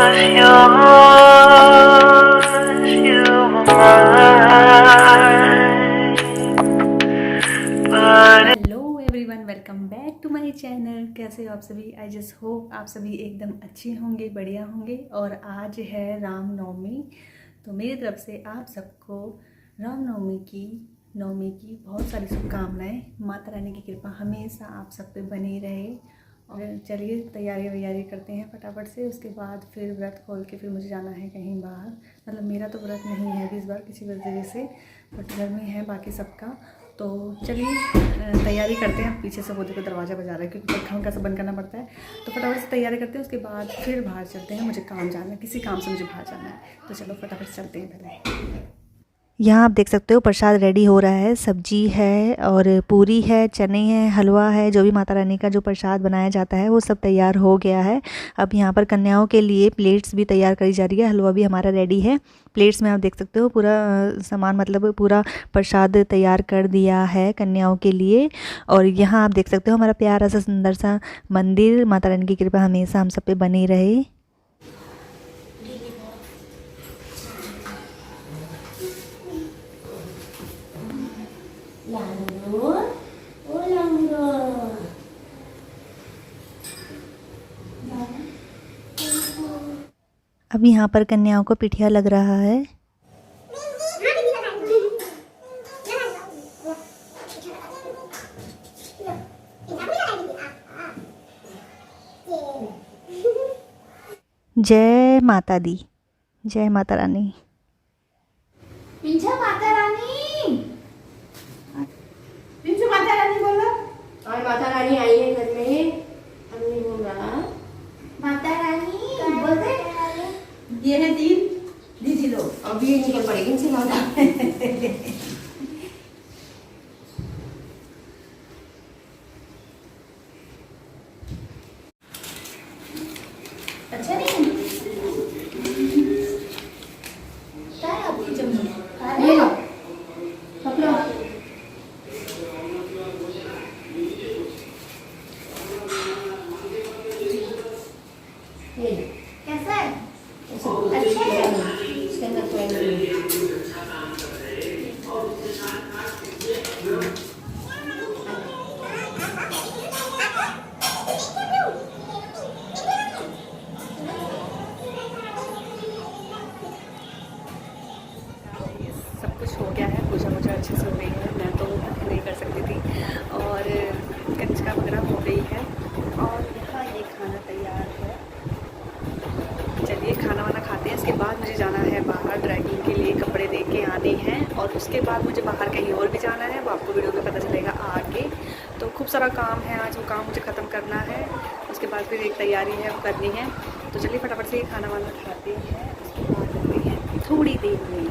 was yours, you were mine. But hello everyone, welcome back to my channel. कैसे हो आप सभी? I just hope आप सभी एकदम अच्छे होंगे, बढ़िया होंगे। और आज है रामनवमी, तो मेरी तरफ से आप सबको रामनवमी की बहुत सारी शुभकामनाएं। माता रानी की कृपा हमेशा आप सब पे बनी रहे। और चलिए तैयारी वैयारी करते हैं फटाफट से। उसके बाद फिर व्रत खोल के फिर मुझे जाना है कहीं बाहर। मतलब मेरा तो व्रत नहीं है अभी इस बार किसी वजह से, बट घर में है बाकी सबका। तो चलिए तैयारी करते हैं। पीछे से वो देखो दरवाज़ा बजा रहा है क्योंकि पंखा उनका सब बंद करना पड़ता है। तो फटाफट से तैयारी करते हैं, उसके बाद फिर बाहर चलते हैं। मुझे काम जाना है, किसी काम से मुझे बाहर जाना है। तो चलो फटाफट से चलते हैं पहले। यहाँ आप देख सकते हो प्रसाद रेडी हो रहा है। सब्जी है और पूरी है, चने हैं, हलवा है। जो भी माता रानी का जो प्रसाद बनाया जाता है वो सब तैयार हो गया है। अब यहाँ पर कन्याओं के लिए प्लेट्स भी तैयार करी जा रही है। हलवा भी हमारा रेडी है। प्लेट्स में आप देख सकते हो पूरा सामान, मतलब पूरा प्रसाद तैयार कर दिया है कन्याओं के लिए। और यहाँ आप देख सकते हो हमारा प्यारा सा सुंदर सा मंदिर। माता रानी की कृपा हमेशा हम सब पे बनी रहे। अब यहाँ पर कन्याओं को पिठिया लग रहा है। जय माता दी, जय माता रानी। पिंछा माता रानी, पिंछू माता रानी बोलो। और माता रानी आई है घर में। हमने बोला माता रानी बोलते। ये है 3 दीदी लोग। अभी ये निकल पड़ेगी इनसे माता। अच्छा नहीं क्या है आपकी चम्मच? ये लो पकड़ो। कैसा है? अच्छा है। इसके अंदर तो सब कुछ हो गया है। पूजा वूजा अच्छे से हो गई है। मैं तो नहीं कर सकती थी। और कंजका वगैरह हो गई है। और यहाँ ये खाना तैयार है। चलिए खाना वाना खाते हैं। इसके बाद मुझे जाना है बाहर ड्राइविंग के लिए, कपड़े दे के आने हैं। और उसके बाद मुझे बाहर कहीं और भी जाना है, वो आपको वीडियो में पता चलेगा आगे। तो खूब सारा काम है आज, वो काम मुझे ख़त्म करना है। उसके बाद फिर एक तैयारी है वो करनी है। तो चलिए फटाफट से खाना वाना खाते हैं। उसके बाद करते हैं थोड़ी देर में।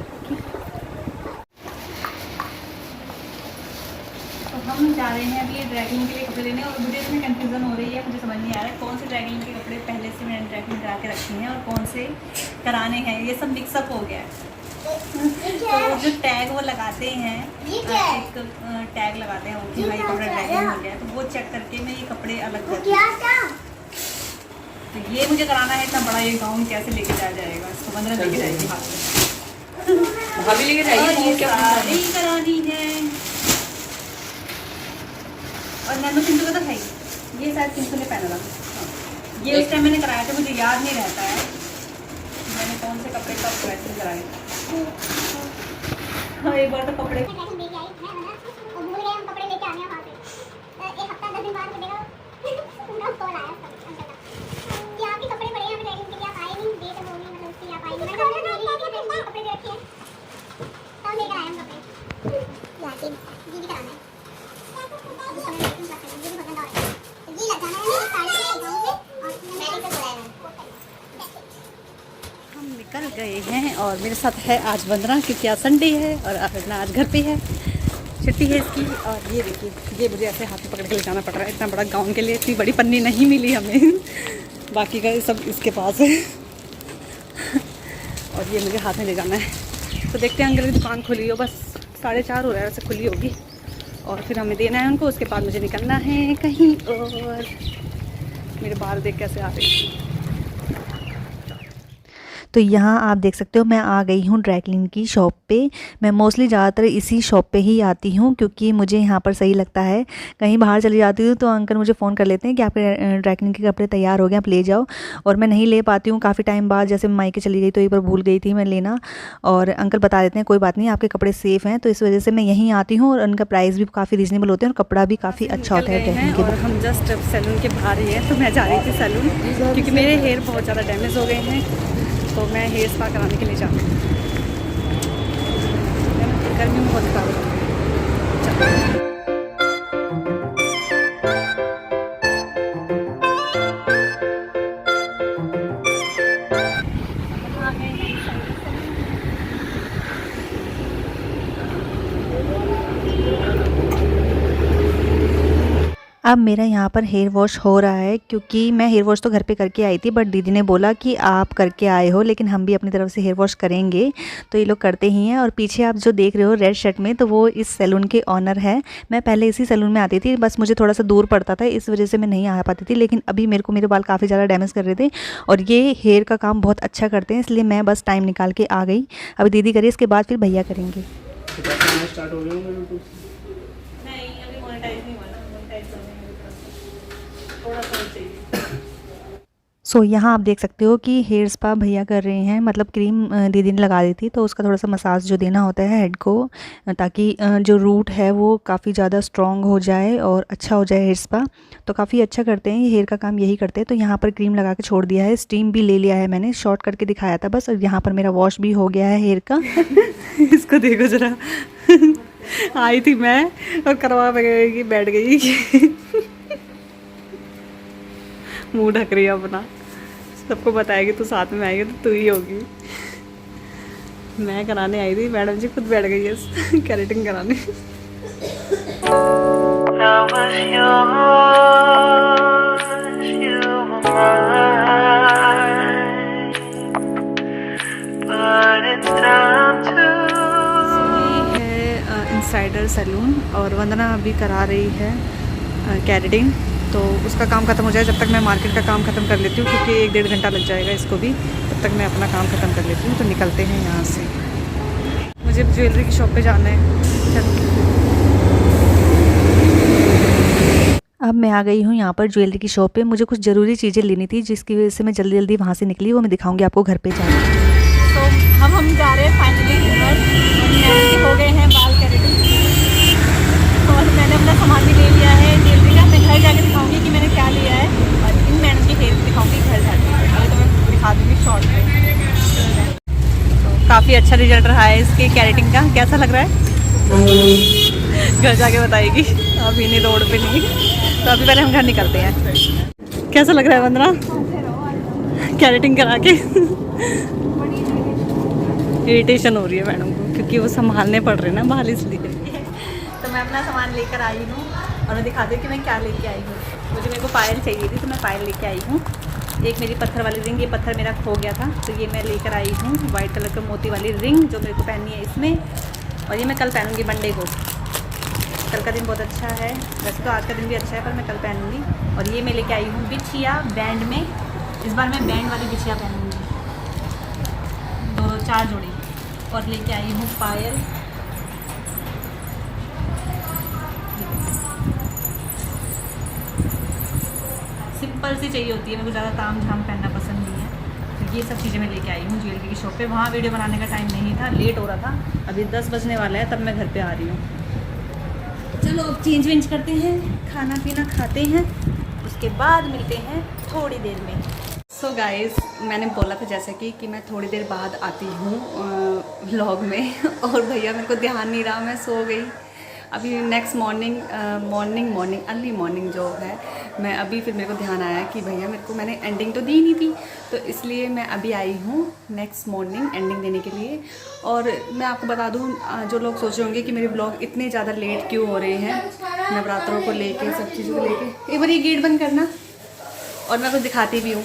तो हम जा रहे हैं अभी ड्राइविंग के लिए कपड़े लेने। और मुझे इसमें कंफ्यूजन हो रही है, मुझे समझ नहीं आ रहा है कौन से ड्राइविंग के कपड़े पहले से मैंने ड्राइविंग करा के रखे हैं और कौन से कराने हैं। ये सब मिक्सअप हो गया है। तो जो टैग वो लगाते हैं, एक टैग लगाते हैं कि भाई कपड़ा ड्राइविंग हो गया, तो वो चेक करके मैं ये कपड़े अलग करती हूँ। तो ये मुझे कराना है। इतना बड़ा ये गाउन कैसे लेके जाया जाएगा? इसको 15 लेके जाएगी हाथ में। भाभी लेके जाएगी। ये सारी करानी है। और नैनो पिंटू का तो है ही। ये शायद पिंटू ने पहना था। ये उस टाइम मैंने कराया था, मुझे याद नहीं रहता है मैंने कौन से कपड़े का ड्रेसिंग कराया था। हाँ एक बार तो कपड़े निकल गए हैं। और मेरे साथ है आज वंदना, क्योंकि आज संडे है और वंदना आज घर पे है, छुट्टी है इसकी। और ये देखिए, ये मुझे ऐसे हाथ में पकड़ के ले जाना पड़ रहा है। इतना बड़ा गाउन के लिए इतनी बड़ी पन्नी नहीं मिली हमें। बाकी का सब इसके पास है। और ये मुझे हाथ में ले जाना है। तो देखते हैं, अंकल की दुकान खुली हो, बस 4:30 हो रहा है, वैसे खुली होगी। और फिर हमें देना है उनको। उसके बाद मुझे निकलना है कहीं और। मेरे बाल देख कैसे आ रहे हैं। तो यहाँ आप देख सकते हो मैं आ गई हूँ ड्राई क्लीन की शॉप पे। मैं मोस्टली ज़्यादातर इसी शॉप पे ही आती हूँ क्योंकि मुझे यहाँ पर सही लगता है। कहीं बाहर चली जाती हूँ तो अंकल मुझे फ़ोन कर लेते हैं कि आपके ड्राई क्लीन के कपड़े तैयार हो गए, आप ले जाओ, और मैं नहीं ले पाती हूँ काफ़ी टाइम बाद। जैसे मैं मायके चली गई तो एक बार भूल गई थी मैं लेना, और अंकल बता देते हैं कोई बात नहीं आपके कपड़े सेफ़ हैं। तो इस वजह से मैं यहीं आती हूँ, और उनका प्राइस भी काफ़ी रीज़नेबल होते हैं और कपड़ा भी काफ़ी अच्छा होता है ड्राई क्लीन के। और हम जस्ट सैलून के बाहर ही है, तो मैं जा रही थी सैलून क्योंकि मेरे हेयर बहुत ज़्यादा डैमेज हो गए हैं, तो मैं हेयर स्पा कराने के लिए जा रही हूँ। गर्मी में बहुत खराब है। अब मेरा यहाँ पर हेयर वॉश हो रहा है क्योंकि मैं हेयर वॉश तो घर पे करके आई थी, बट दीदी ने बोला कि आप करके आए हो लेकिन हम भी अपनी तरफ से हेयर वॉश करेंगे, तो ये लोग करते ही हैं। और पीछे आप जो देख रहे हो रेड शर्ट में, तो वो इस सैलून के ऑनर है। मैं पहले इसी सैलून में आती थी, बस मुझे थोड़ा सा दूर पड़ता था, इस वजह से मैं नहीं आ पाती थी। लेकिन अभी मेरे बाल काफ़ी ज़्यादा डैमेज कर रहे थे और ये हेयर का काम बहुत अच्छा करते हैं, इसलिए मैं बस टाइम निकाल के आ गई। अभी दीदी करिए, इसके बाद फिर भैया करेंगे। सो यहाँ आप देख सकते हो कि हेयर स्पा भैया कर रहे हैं, मतलब क्रीम दीदी ने लगा दी थी, तो उसका थोड़ा सा मसाज जो देना होता है हेड को, ताकि जो रूट है वो काफ़ी ज़्यादा स्ट्रॉन्ग हो जाए और अच्छा हो जाए हेयर स्पा। तो काफ़ी अच्छा करते हैं, ये हेयर का काम यही करते हैं। तो यहाँ पर क्रीम लगा के छोड़ दिया है, स्टीम भी ले लिया है, मैंने शॉर्ट करके दिखाया था बस। और यहाँ पर मेरा वॉश भी हो गया है हेयर का। इसको देखो जरा। आई थी मैं और करवा गई, बैठ गई। मुंह ढक रही है अपना, सबको बताएगी तो साथ में आएगी तो तू ही होगी। मैं कराने आई थी, मैडम जी खुद बैठ गई है कैरेटिंग कराने। I was yours, you were mine, but it's time to है इंसाइडर सैलून, और वंदना अभी करा रही है कैरेटिंग। तो उसका काम ख़त्म हो जाए जब तक मैं मार्केट का काम ख़त्म कर लेती हूँ, क्योंकि 1-1.5 घंटा लग जाएगा इसको भी, तब तक मैं अपना काम ख़त्म कर लेती हूँ। तो निकलते हैं यहाँ से, मुझे ज्वेलरी की शॉप पे जाना है। चलो अब मैं आ गई हूँ यहाँ पर ज्वेलरी की शॉप पे। मुझे कुछ ज़रूरी चीज़ें लेनी थी, जिसकी वजह से मैं जल्दी जल्दी वहाँ से निकली, वो मैं दिखाऊंगी आपको घर पे जाकर। तो हम जा रहे हैं फाइनली घर। हो गए हैं बाल कैरेटिंग, और मैंने अपना सामान भी ले लिया है ज्वेलरी का। मैं घर जाके दिखाऊंगी कि मैंने क्या लिया है, और इन मैडम की हेयर दिखाऊंगी घर जाके। अभी तो मैं दिखा दूँगी शॉर्ट में। तो काफ़ी अच्छा रिजल्ट रहा है इसके कैरेटिंग का। कैसा लग रहा है घर जाके बताएगी, अभी नहीं, रोड पे नहीं। तो अभी पहले हम घर निकलते हैं। कैसा लग रहा है वंदना कैरेटिंग करा के? इरिटेशन हो रही है मैडम को क्योंकि वो संभालने पड़ रहे हैं ना बाल, इसलिए। तो मैं अपना सामान लेकर आई हूँ और मैं दिखाती हूँ कि मैं क्या लेके आई हूँ। मेरे को पायल चाहिए थी, तो मैं पायल लेके आई हूँ। एक मेरी पत्थर वाली रिंग, ये पत्थर मेरा खो गया था, तो ये मैं लेकर आई हूँ। वाइट कलर का मोती वाली रिंग जो मेरे को पहननी है इसमें, और ये मैं कल पहनूँगी मंडे को। कल का दिन बहुत अच्छा है, वैसे तो आज का दिन भी अच्छा है, पर मैं कल पहनूँगी। और ये मैं लेके आई हूँ बिछिया बैंड में। इस बार मैं बैंड वाली बिछिया पहनूँगी, 4 जोड़ी। और लेके आई हूँ पायल, सिंपल सी चाहिए होती है, मेरे को ज़्यादा ताम झाम पहनना पसंद नहीं है। तो ये सब चीज़ें मैं लेके आई हूँ ज्वेलरी की शॉप पे। वहाँ वीडियो बनाने का टाइम नहीं था, लेट हो रहा था, अभी 10 बजने वाला है, तब मैं घर पे आ रही हूँ। चलो अब चेंज वेंज करते हैं, खाना पीना खाते हैं, उसके बाद मिलते हैं थोड़ी देर में। सो गाइस, मैंने बोला था जैसे कि मैं थोड़ी देर बाद आती हूँ व्लॉग में, और भैया मेरे को ध्यान नहीं रहा, मैं सो गई। अभी नेक्स्ट मॉर्निंग अर्ली मॉर्निंग जो है, मैं अभी फिर मेरे को ध्यान आया कि भैया मेरे को, मैंने एंडिंग तो दी नहीं थी, तो इसलिए मैं अभी आई हूँ नेक्स्ट मॉर्निंग एंडिंग देने के लिए। और मैं आपको बता दूँ, जो लोग सोच रहे होंगे कि मेरे ब्लॉग इतने ज़्यादा लेट क्यों हो रहे हैं, नवरात्रों को लेके, सब चीज़ों को लेके। एक बार ये गेट बंद करना, और मैं कुछ दिखाती भी हूँ।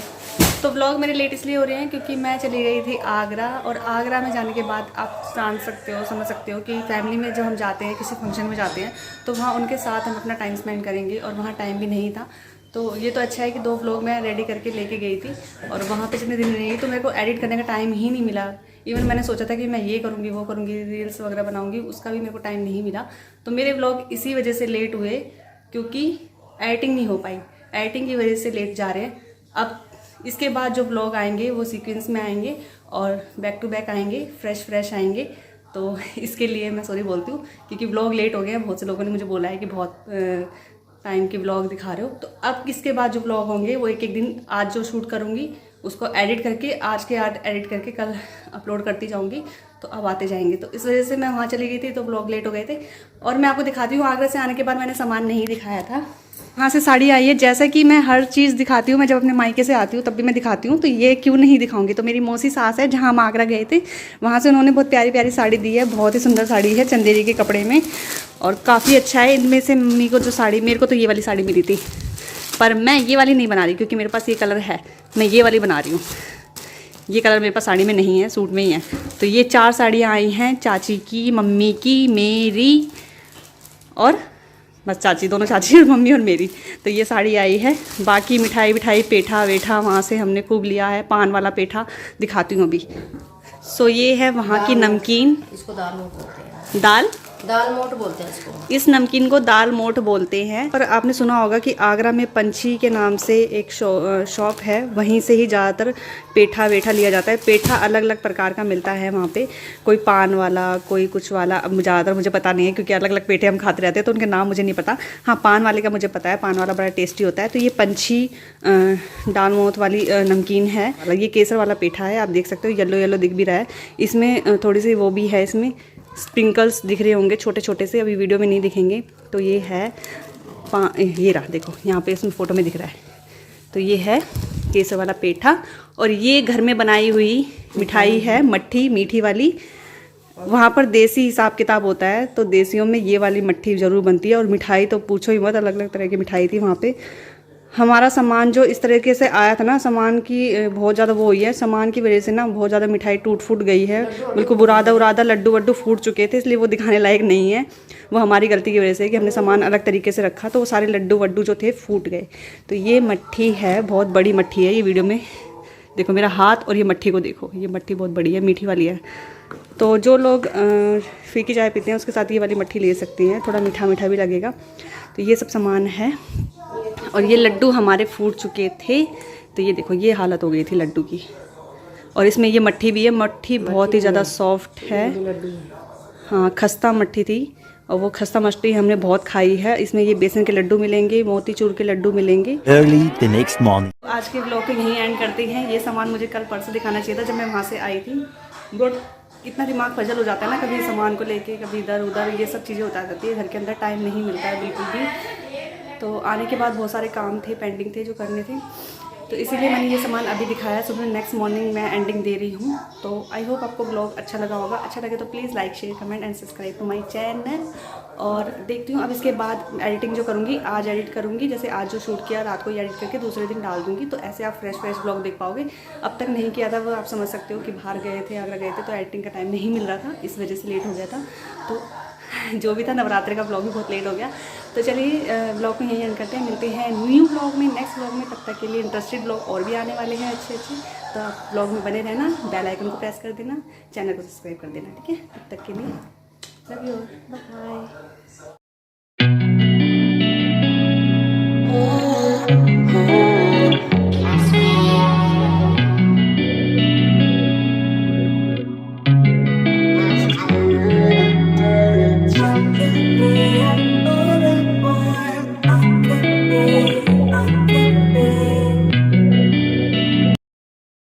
तो व्लॉग मेरे लेट इसलिए हो रहे हैं क्योंकि मैं चली गई थी आगरा, और आगरा में जाने के बाद आप जान सकते हो, समझ सकते हो कि फैमिली में जब हम जाते हैं, किसी फंक्शन में जाते हैं, तो वहाँ उनके साथ हम अपना टाइम स्पेंड करेंगे, और वहाँ टाइम भी नहीं था। तो ये तो अच्छा है कि 2 व्लॉग मैं रेडी करके लेके गई थी और वहाँ पे जितने दिन रही तो मेरे को एडिट करने का टाइम ही नहीं मिला। इवन मैंने सोचा था कि मैं ये करूँगी वो करूँगी, रील्स वगैरह बनाऊँगी, उसका भी मेरे को टाइम नहीं मिला। तो मेरे व्लॉग इसी वजह से लेट हुए क्योंकि एडिटिंग नहीं हो पाई, एडिटिंग की वजह से लेट जा रहे हैं। अब इसके बाद जो व्लॉग आएंगे वो सीक्वेंस में आएंगे और बैक टू बैक आएंगे, फ्रेश आएंगे। तो इसके लिए मैं सॉरी बोलती हूँ क्योंकि व्लॉग लेट हो गया। बहुत से लोगों ने मुझे बोला है कि बहुत टाइम के व्लॉग दिखा रहे हो। तो अब इसके बाद जो व्लॉग होंगे वो एक दिन, आज जो शूट करूँगी उसको एडिट करके आज एडिट करके कल अपलोड करती जाऊँगी। तो अब आते जाएंगे। तो इस वजह से मैं वहाँ चली गई थी तो व्लॉग लेट हो गए थे। और मैं आपको दिखाती हूँ, आगरा से आने के बाद मैंने सामान नहीं दिखाया था। वहाँ से साड़ी आई है, जैसा कि मैं हर चीज़ दिखाती हूँ, मैं जब अपने मायके से आती हूँ तब भी मैं दिखाती हूँ, तो ये क्यों नहीं दिखाऊंगी। तो मेरी मौसी सास है जहाँ हम आगरा गए थे, वहाँ से उन्होंने बहुत प्यारी प्यारी साड़ी दी है। बहुत ही सुंदर साड़ी है चंदेरी के कपड़े में और काफ़ी अच्छा है। इनमें से मम्मी को जो साड़ी, मेरे को तो ये वाली साड़ी मिली थी, पर मैं ये वाली नहीं बना रही क्योंकि मेरे पास ये कलर है, मैं ये वाली बना रही हूँ। ये कलर मेरे पास साड़ी में नहीं है, सूट में ही है। तो ये 4 साड़ियाँ आई हैं, चाची की, मम्मी की, मेरी और बस चाची, दोनों चाची और मम्मी और मेरी। तो ये साड़ी आई है। बाकी मिठाई पेठा वेठा वहाँ से हमने खूब लिया है, पान वाला पेठा दिखाती हूँ अभी। सो ये है वहाँ की नमकीन, इसको दाल मोठ बोलते हैं। दाल मोठ बोलते हैं इसको। इस नमकीन को दाल मोठ बोलते हैं। और आपने सुना होगा कि आगरा में पंछी के नाम से एक शॉप है, वहीं से ही ज़्यादातर पेठा वेठा लिया जाता है। पेठा अलग अलग प्रकार का मिलता है वहाँ पे, कोई पान वाला, कोई कुछ वाला। अब ज़्यादातर मुझे पता नहीं है क्योंकि अलग अलग पेठे हम खाते रहते हैं तो उनके नाम मुझे नहीं पता। हाँ, पान वाले का मुझे पता है, पान वाला बड़ा टेस्टी होता है। तो ये पंछी दाल मोठ वाली नमकीन है। ये केसर वाला पेठा है, आप देख सकते हो, येलो येलो दिख भी रहा है। इसमें थोड़ी सी वो भी है, इसमें स्प्रिंकल्स दिख रहे होंगे छोटे छोटे से, अभी वीडियो में नहीं दिखेंगे। तो ये है ये रहा, देखो यहाँ पे इसमें फ़ोटो में दिख रहा है। तो ये है केसर वाला पेठा। और ये घर में बनाई हुई मिठाई है, मट्ठी, मीठी वाली। वहाँ पर देसी हिसाब किताब होता है तो देसियों में ये वाली मट्ठी ज़रूर बनती है। और मिठाई तो पूछो ही मत, अलग अलग तरह की मिठाई थी वहाँ पे। हमारा सामान जो इस तरीके से आया था ना, सामान की बहुत ज़्यादा वो हुई है, सामान की वजह से ना बहुत ज़्यादा मिठाई टूट फूट गई है, बिल्कुल बुरादा लड्डू वड्डू फूट चुके थे, इसलिए वो दिखाने लायक नहीं है। वो हमारी गलती की वजह से कि हमने सामान अलग तरीके से रखा तो वो सारे लड्डू वड्डू जो थे फूट गए। तो ये मट्ठी है, बहुत बड़ी मट्ठी है। ये वीडियो में देखो मेरा हाथ और ये मट्ठी को देखो, ये मट्ठी बहुत बड़ी है, मीठी वाली है। तो जो लोग फीकी चाय पीते हैं उसके साथ ये वाली मट्ठी ले सकती हैं, थोड़ा मीठा मीठा भी लगेगा। तो ये सब सामान है। और ये लड्डू हमारे फूट चुके थे, तो ये देखो ये हालत हो गई थी लड्डू की। और इसमें ये मट्ठी भी है, मट्ठी बहुत ही ज़्यादा सॉफ्ट है। हाँ, खस्ता मट्ठी थी और वो खस्ता मट्ठी हमने बहुत खाई है। इसमें ये बेसन के लड्डू मिलेंगे, मोतीचूर के लड्डू मिलेंगे। Early the next morning. आज के ब्लॉग को यहीं एंड करते हैं। ये सामान मुझे कल परसों दिखाना चाहिए था जब मैं वहाँ से आई थी, बट इतना दिमाग फजल हो जाता है ना, कभी सामान को लेके कभी इधर उधर, ये सब चीज़ें होता रहती है। घर के अंदर टाइम नहीं मिलता है बिल्कुल भी। तो आने के बाद बहुत सारे काम थे, पेंडिंग थे जो करने थे, तो इसीलिए मैंने ये सामान अभी दिखाया। सुबह नेक्स्ट मॉर्निंग मैं एंडिंग दे रही हूँ। तो आई होप आपको ब्लॉग अच्छा लगा होगा। अच्छा लगे तो please like share comment and subscribe to my channel. और देखती हूँ अब इसके बाद एडिटिंग जो करूँगी, आज एडिट करूँगी, जैसे आज जो शूट किया रात को ही एडिट करके दूसरे दिन डाल दूँगी। तो ऐसे आप फ्रेश ब्लॉग देख पाओगे। अब तक नहीं किया था वो आप समझ सकते हो कि बाहर गए थे, आगरा गए थे, तो एडिटिंग का टाइम नहीं मिल रहा था, इस वजह से लेट हो गया था। तो जो भी था, नवरात्रि का ब्लॉग भी बहुत लेट हो गया। तो चलिए ब्लॉग को यहीं एंड करते हैं, मिलते हैं न्यू ब्लॉग में, नेक्स्ट ब्लॉग में। तब तक के लिए इंटरेस्टेड ब्लॉग और भी आने वाले हैं अच्छे। तो आप ब्लॉग में बने रहना, बेल आइकन को प्रेस कर देना, चैनल को सब्सक्राइब कर देना, ठीक है। तब तक के लिए लव यू, बाय।